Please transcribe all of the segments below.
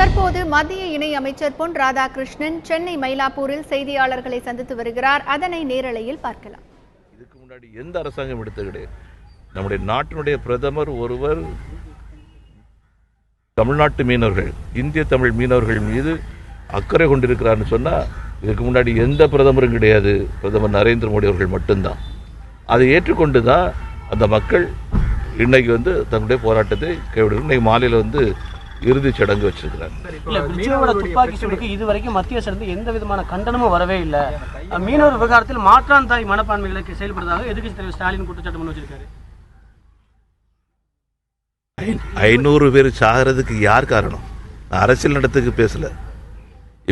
தற்போது மத்திய இணை அமைச்சர் பொன் ராதாகிருஷ்ணன் சென்னை மயிலாப்பூரில் செய்தியாளர்களை சந்தித்து வருகிறார். அதனை நேரலையில் பார்க்கலாம். இதுக்கு முன்னாடி எந்த அரசாங்கம் எடுத்தது கிடையாது. நம்முடைய நாட்டினுடைய பிரதமர் ஒருவர் தமிழ்நாட்டு மீனவர்கள், இந்திய தமிழ் மீனவர்கள் மீது அக்கறை கொண்டிருக்கிறார்னு சொன்னால் இதுக்கு முன்னாடி எந்த பிரதமரும் கிடையாது. பிரதமர் நரேந்திர மோடி அவர்கள் மட்டும்தான். அதை ஏற்றுக்கொண்டு தான் அந்த மக்கள் இன்னைக்கு தன்னுடைய போராட்டத்தை கைவிடுறாங்க. இன்னைக்கு மாலையில் இறுதிச் சடங்கு வச்சிருக்கிறாங்க. துப்பாக்கி சூடுக்கு இதுவரைக்கும் மத்திய அரசு எந்த விதமான கண்டனமும் வரவே இல்லை. மீனவர் விவகாரத்தில் மாற்றான் தாய் மனப்பான்மைகளுக்கு செயல்படுறதாக எதிர்க்கட்சி தலைவர் ஸ்டாலின் குற்றச்சாட்டு முன் வச்சிருக்காரு. 500 பேர் சாகிறதுக்கு யார் காரணம்? அரசியல் நடத்துக்கு பேசல.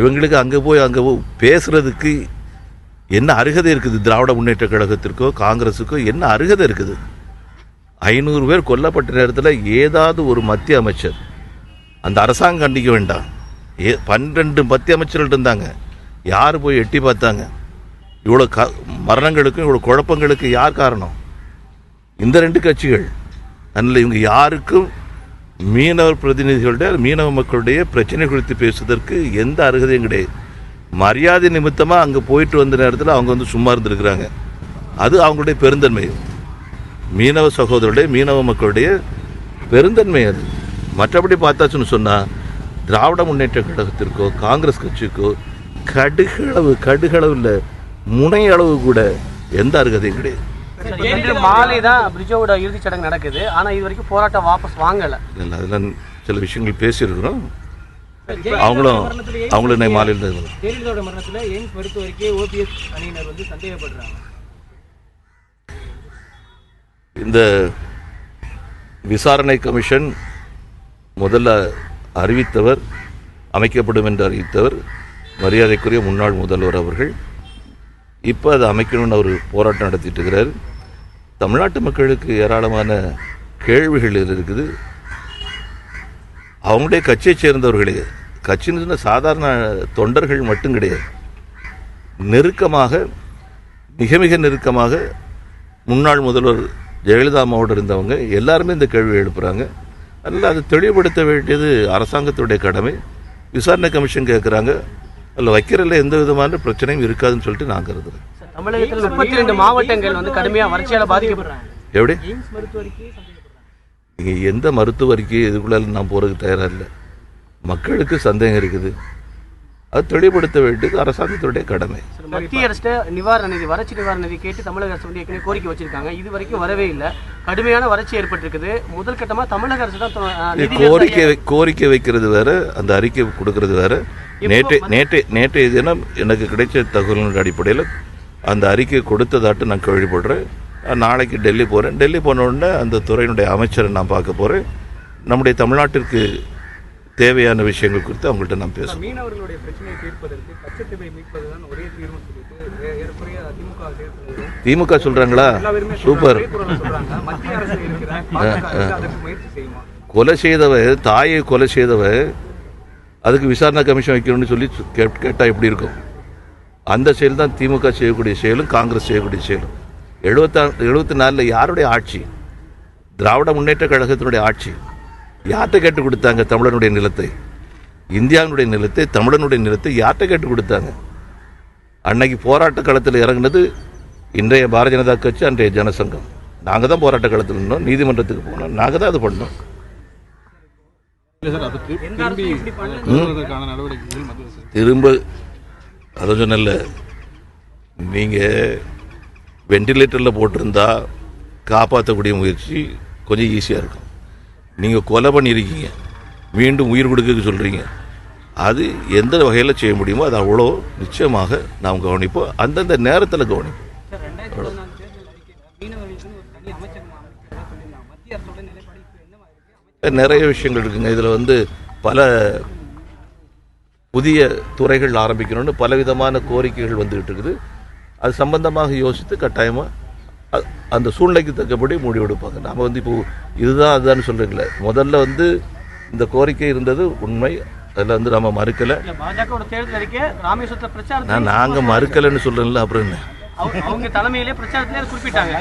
இவங்களுக்கு அங்கே போய் பேசுறதுக்கு என்ன அருகதை இருக்குது? திராவிட முன்னேற்ற கழகத்திற்கோ காங்கிரஸுக்கோ என்ன அருகதை இருக்குது? 500 பேர் கொல்லப்பட்ட நேரத்தில் ஏதாவது ஒரு மத்திய அமைச்சர் அந்த அரசாங்கம் கண்டிக்க வேண்டாம். 12 மத்திய அமைச்சர்கள் இருந்தாங்க. யார் போய் எட்டி பார்த்தாங்க? இவ்வளோ மரணங்களுக்கும் இவ்வளோ குழப்பங்களுக்கு யார் காரணம்? இந்த 2 கட்சிகள். அதனால் இவங்க யாருக்கும் மீனவர் பிரதிநிதிகளுடைய மீனவ மக்களுடைய பிரச்சனை குறித்து பேசுவதற்கு எந்த அருகதையும் கிடையாது. மரியாதை நிமித்தமாக அங்கே போயிட்டு வந்த நேரத்தில் அவங்க சும்மா இருந்திருக்கிறாங்க. அது அவங்களுடைய பெருந்தன்மை. மீனவ சகோதரருடைய மீனவ மக்களுடைய பெருந்தன்மை அது. மற்றபடி பார்த்தாச்சுன்னு சொன்னால் திராவிட முன்னேற்ற கழகத்திற்கோ காங்கிரஸ் கட்சிக்கோ கடுகளவு இல்லை, முனை அளவு கூட எந்த அருகதையும் கிடையாது. இன்று மாலை தான் பிரிட்ஜோட இறுதிச் சடங்கு நடக்குது. ஆனால் இது வரைக்கும் போராட்டம் வாபஸ் வாங்கலை. இல்லை, அதெல்லாம் சில விஷயங்கள் பேசியிருக்கிறோம். அவங்களும் மாலையில் ஜெயலலிதாவோட மரணத்தில் எய்ம்ஸ் மருத்துவருக்கு ஓபிஎஸ் அணியினர் சந்தேகப்படுறாங்க. இந்த விசாரணை கமிஷன் முதல்ல அறிவித்தவர், அமைக்கப்படும் என்று அறிவித்தவர் மரியாதைக்குரிய முன்னாள் முதல்வர் அவர்கள். இப்போ அதை அமைக்கணும்னு அவர் போராட்டம் நடத்திட்டு இருக்கிறார். தமிழ்நாட்டு மக்களுக்கு ஏராளமான கேள்விகள் இருக்குது. அவங்களுடைய கட்சியை சேர்ந்தவர்களே, கட்சின்னு சாதாரண தொண்டர்கள் மட்டும் கிடையாது, நெருக்கமாக மிக நெருக்கமாக முன்னாள் முதல்வர் ஜெயலலிதா அம்மாவோடு இருந்தவங்க எல்லாருமே இந்த கேள்வி எழுப்புறாங்க. அதனால் அதை தெளிவுபடுத்த வேண்டியது அரசாங்கத்துடைய கடமை. விசாரணை கமிஷன் கேட்குறாங்க, அதில் வைக்கிறதுல எந்த விதமான பிரச்சனையும் இருக்காதுன்னு சொல்லிட்டு நான் கருதுறேன். தமிழகத்தில் 32 மாவட்டங்கள் கடுமையாக வறட்சியால் பாதிக்கப்படுறாங்க. எப்படி நீங்கள் எந்த மருத்துவ அறிக்கை இதுக்குள்ள நான் போகிறதுக்கு தயாராக இல்லை. மக்களுக்கு சந்தேகம் இருக்குது, அது தெளிவுபடுத்த வேண்டியது அரசாங்கத்துடைய கடமை. மத்திய அரசு நிவாரண நிதி, வறட்சி நிவாரண நிதி கேட்டு தமிழக அரசு ஏற்கனவே கோரிக்கை வச்சிருக்காங்க. இது வரைக்கும் வரவே இல்லை. கடுமையான வறட்சி ஏற்பட்டிருக்குது. முதல் கட்டமாக தமிழக அரசு தான் கோரிக்கை வைக்கிறது வேற, அந்த அறிக்கை கொடுக்கறது வேற. நேற்றைய தினம் எனக்கு கிடைச்ச தகவல்கள் அடிப்படையில் அந்த அறிக்கை கொடுத்ததாட்டு நான் கேள்விப்படுறேன். நாளைக்கு டெல்லி போகிறேன். டெல்லி போன உடனே அந்த துறையினுடைய அமைச்சரை நான் பார்க்க போகிறேன். நம்முடைய தமிழ்நாட்டிற்கு தேவையான விஷயங்கள் குறித்து அவங்கள்ட்ட நான் பேசுவேன். மீனவர்களுடைய பிரச்சனையை தீர்ப்பதற்கு கச்சத்தீவை மீட்பதுதான் ஒரே தீர்வு திமுக சொல்றாங்களா? சூப்பர். கொலை செய்தவ, தாயை கொலை செய்தவ, அதுக்கு விசாரணை கமிஷன் வைக்கணும்னு சொல்லி கேட்டா எப்படி இருக்கும்? அந்த செயல் தான் திமுக செய்யக்கூடிய செயலும் காங்கிரஸ் செய்யக்கூடிய செயலும். 74 யாருடைய ஆட்சி? திராவிட முன்னேற்ற கழகத்தினுடைய ஆட்சி. யார்கிட்ட கேட்டு கொடுத்தாங்க? தமிழனுடைய நிலத்தை, இந்தியாவினுடைய நிலத்தை, தமிழனுடைய நிலத்தை யார்கிட்ட கேட்டு கொடுத்தாங்க? அன்னைக்கு போராட்ட களத்தில் இறங்கினது இன்றைய பாரதிய ஜனதா கட்சி, அன்றைய ஜனசங்கம். நாங்கள் தான் போராட்ட களத்தில் இருந்தோம், நீதிமன்றத்துக்கு போனோம், நாங்கள் தான் அது பண்ணோம். திரும்ப அதை சொன்னல, நீங்கள் வெண்டிலேட்டரில் போட்டிருந்தா காப்பாற்றக்கூடிய முயற்சி கொஞ்சம் ஈஸியாக இருக்கும். நீங்கள் கொலை பண்ணியிருக்கீங்க, மீண்டும் உயிர் கொடுக்க சொல்கிறீங்க. அது எந்த வகையில் செய்ய முடியுமோ அது அவ்வளோ நிச்சயமாக நாம் கவனிப்போம். அந்தந்த நேரத்தில் கவனிப்போம். நிறைய விஷயங்கள் இருக்குங்க. இதில் பல புதிய துறைகள் ஆரம்பிக்கணும்னு பலவிதமான கோரிக்கைகள் வந்துகிட்டு இருக்குது. அது சம்பந்தமாக யோசித்து கட்டாயமாக அந்த சூழ்நிலைக்கு தக்கபடி முடிவெடுப்பாங்க. நாம் இப்போ இதுதான் அதுதான் சொல்கிறீங்களே. முதல்ல இந்த கோரிக்கை இருந்தது உண்மை, அதில் நம்ம மறுக்கலை. பாஜக தேர்தல் அறிக்கை ராமேஸ்வரத்தில் பிரச்சாரம் நாங்கள் மறுக்கலைன்னு சொல்கிறேன்ல, அப்புறம் என்ன? அவங்க தலைமையிலே பிரச்சாரத்திலே குறிப்பிட்டாங்க.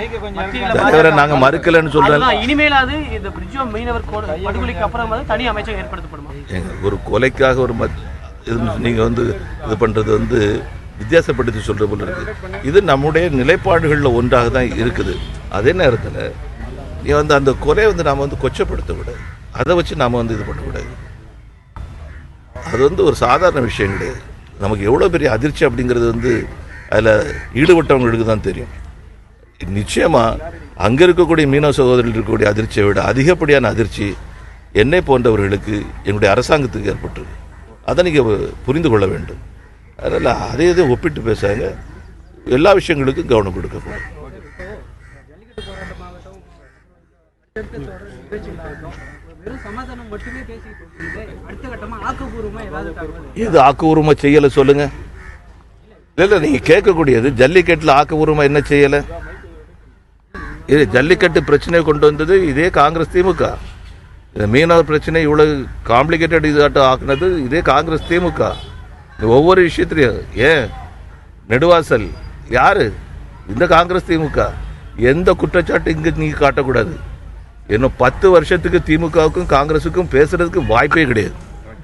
தலைவரை நாங்க மறுக்கலன்னு சொல்றோம். இனிமேலாவது இந்த பிரிட்ஜோ மீனவர் படுகொலைக்கு அப்புறம் தனி அமைச்சகம் ஏற்படுத்தப்படுமா? ஒரு கொலைக்காக ஒரு நீங்க இது பண்றது வித்தியாசப்படுத்தி சொல்ற போல இருக்கு. இது நம்முடைய நிலைப்பாடுகளில் ஒன்றாக தான் இருக்குது. அதே நேரத்தில் நீ அந்த கொலையை நாம கொச்சப்படுத்த கூடாது, அதை வச்சு நாம இது பண்ணக்கூடாது. அது ஒரு சாதாரண விஷயம் கிடையாது. நமக்கு எவ்வளோ பெரிய அதிர்ச்சி அப்படிங்கிறது அதில் ஈடுபட்டவங்களுக்கு தான் தெரியும். நிச்சயமாக அங்கே இருக்கக்கூடிய மீனவ சகோதரர்கள் இருக்கக்கூடிய அதிர்ச்சியை விட அதிகப்படியான அதிர்ச்சி என்னை போன்றவர்களுக்கு என்னுடைய அரசாங்கத்துக்கு ஏற்பட்டிருக்கு. அதை நீங்கள் புரிந்து கொள்ள வேண்டும். அதனால் அதே ஒப்பிட்டு பேசாங்க, எல்லா விஷயங்களுக்கும் கவனம் கொடுக்கக்கூடாது. இது ஆக்கப்பூர்வமா செய்யலை சொல்லுங்க. இல்லை நீங்க கேட்கக்கூடியது ஜல்லிக்கட்டுல ஆக்கப்பூர்வமா என்ன செய்யல? இது ஜல்லிக்கட்டு பிரச்சனையை கொண்டு வந்தது இதே காங்கிரஸ் திமுக. மீனவர் பிரச்சனை இவ்வளவு காம்ப்ளிகேட்டட் இதாட்டம் ஆக்குனது இதே காங்கிரஸ் திமுக. ஒவ்வொரு விஷயத்திலையும் ஏன் நெடுவாசல் யாரு? இந்த காங்கிரஸ் திமுக. எந்த குற்றச்சாட்டு இங்க நீங்க காட்டக்கூடாது. இன்னும் 10 வருஷத்துக்கு திமுகவுக்கும் காங்கிரஸுக்கும் பேசுறதுக்கு வாய்ப்பே கிடையாது.